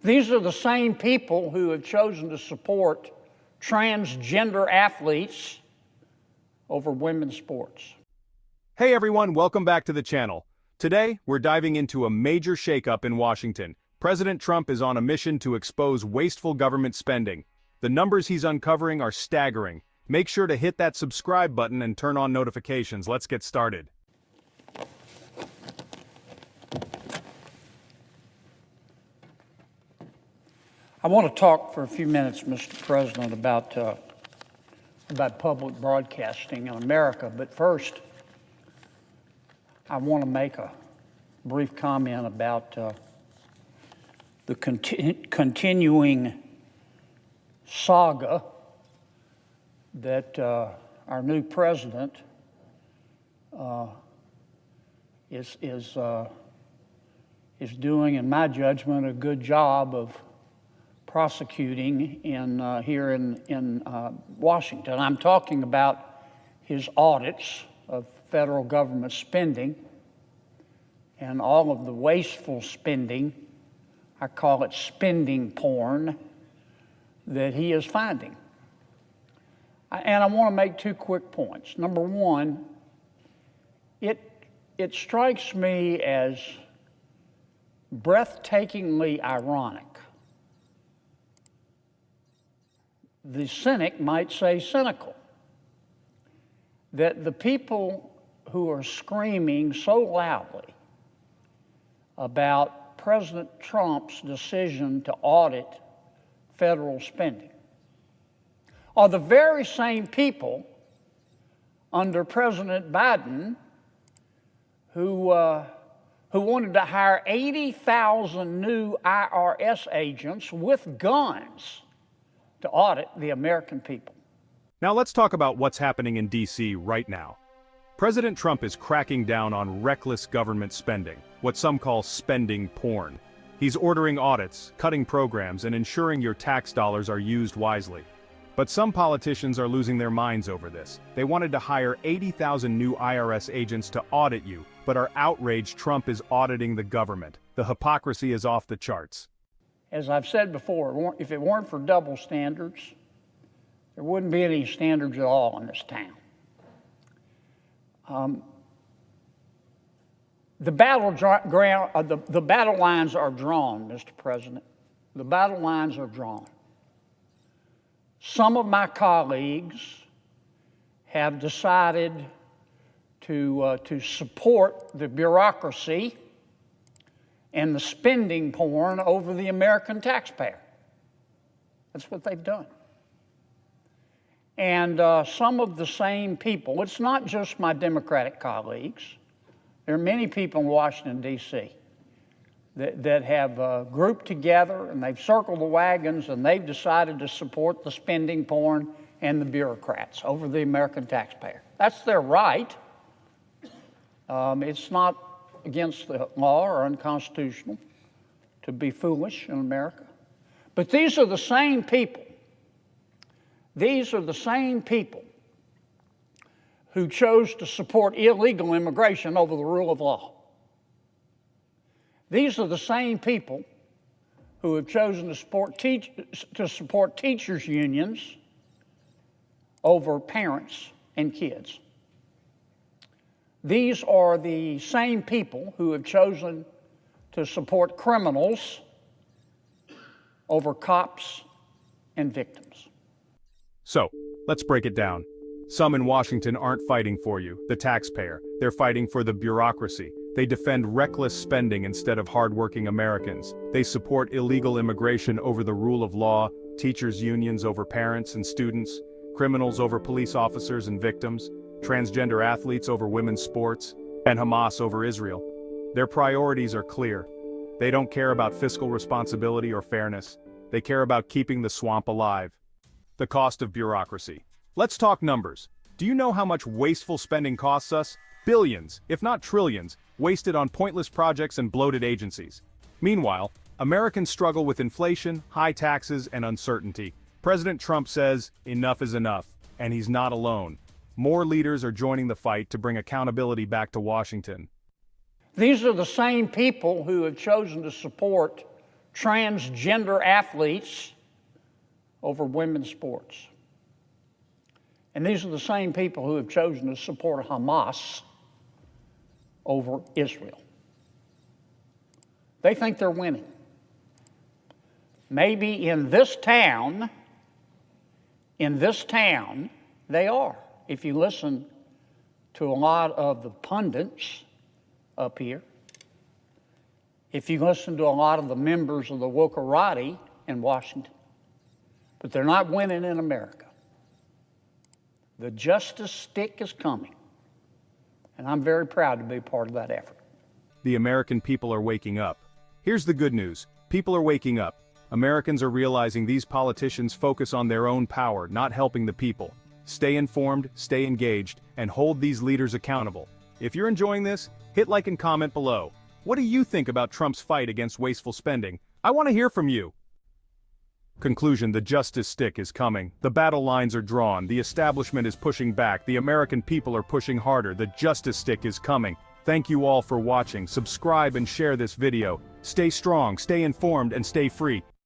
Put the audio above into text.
These are the same people who have chosen to support transgender athletes over women's sports. Hey everyone, welcome back to the channel. Today, we're diving into a major shakeup in Washington. President Trump is on a mission to expose wasteful government spending. The numbers he's uncovering are staggering. Make sure to hit that subscribe button and turn on notifications. Let's get started. I want to talk for a few minutes, Mr. President, about public broadcasting in America. But first, I want to make a brief comment about the continuing saga that our new president is doing, in my judgment, a good job of prosecuting here in Washington. I'm talking about his audits of federal government spending and all of the wasteful spending, I call it spending porn, that he is finding. And I want to make two quick points. Number one, it strikes me as breathtakingly ironic. The cynic might say cynical, that the people who are screaming so loudly about President Trump's decision to audit federal spending are the very same people under President Biden who wanted to hire 80,000 new IRS agents with guns to audit the American people. Now let's talk about what's happening in D.C. right now. President Trump is cracking down on reckless government spending, what some call spending porn. He's ordering audits, cutting programs, and ensuring your tax dollars are used wisely. But some politicians are losing their minds over this. They wanted to hire 80,000 new IRS agents to audit you, but are outraged Trump is auditing the government. The hypocrisy is off the charts. As I've said before, if it weren't for double standards, there wouldn't be any standards at all in this town. The battle lines are drawn, Mr. President. The battle lines are drawn. Some of my colleagues have decided to support the bureaucracy and the spending porn over the American taxpayer. That's what they've done. And some of the same people, it's not just my Democratic colleagues, there are many people in Washington, D.C. that have grouped together and they've circled the wagons and they've decided to support the spending porn and the bureaucrats over the American taxpayer. That's their right. It's not against the law or unconstitutional to be foolish in America. But these are the same people. These are the same people who chose to support illegal immigration over the rule of law. These are the same people who have chosen to support teachers' unions over parents and kids. These are the same people who have chosen to support criminals over cops and victims. So, let's break it down. Some in Washington aren't fighting for you, the taxpayer. They're fighting for the bureaucracy. They defend reckless spending instead of hardworking Americans. They support illegal immigration over the rule of law, teachers' unions over parents and students, criminals over police officers and victims, transgender athletes over women's sports, and Hamas over Israel. Their priorities are clear. They don't care about fiscal responsibility or fairness. They care about keeping the swamp alive. The cost of bureaucracy. Let's talk numbers. Do you know how much wasteful spending costs us? Billions, if not trillions, wasted on pointless projects and bloated agencies. Meanwhile, Americans struggle with inflation, high taxes, and uncertainty. President Trump says, enough is enough, and he's not alone. More leaders are joining the fight to bring accountability back to Washington. These are the same people who have chosen to support transgender athletes over women's sports. And these are the same people who have chosen to support Hamas over Israel. They think they're winning. Maybe in this town, they are. If you listen to a lot of the pundits up here, if you listen to a lot of the members of the Wokarati in Washington, but they're not winning in America. The justice stick is coming, and I'm very proud to be part of that effort. The American people are waking up. Here's the good news. People are waking up. Americans are realizing these politicians focus on their own power, not helping the people. Stay informed, stay engaged, and hold these leaders accountable. If you're enjoying this, hit like and comment below. What do you think about Trump's fight against wasteful spending? I want to hear from you. Conclusion: the justice stick is coming. The battle lines are drawn. The establishment is pushing back. The American people are pushing harder. The justice stick is coming. Thank you all for watching. Subscribe and share this video. Stay strong, stay informed, and stay free.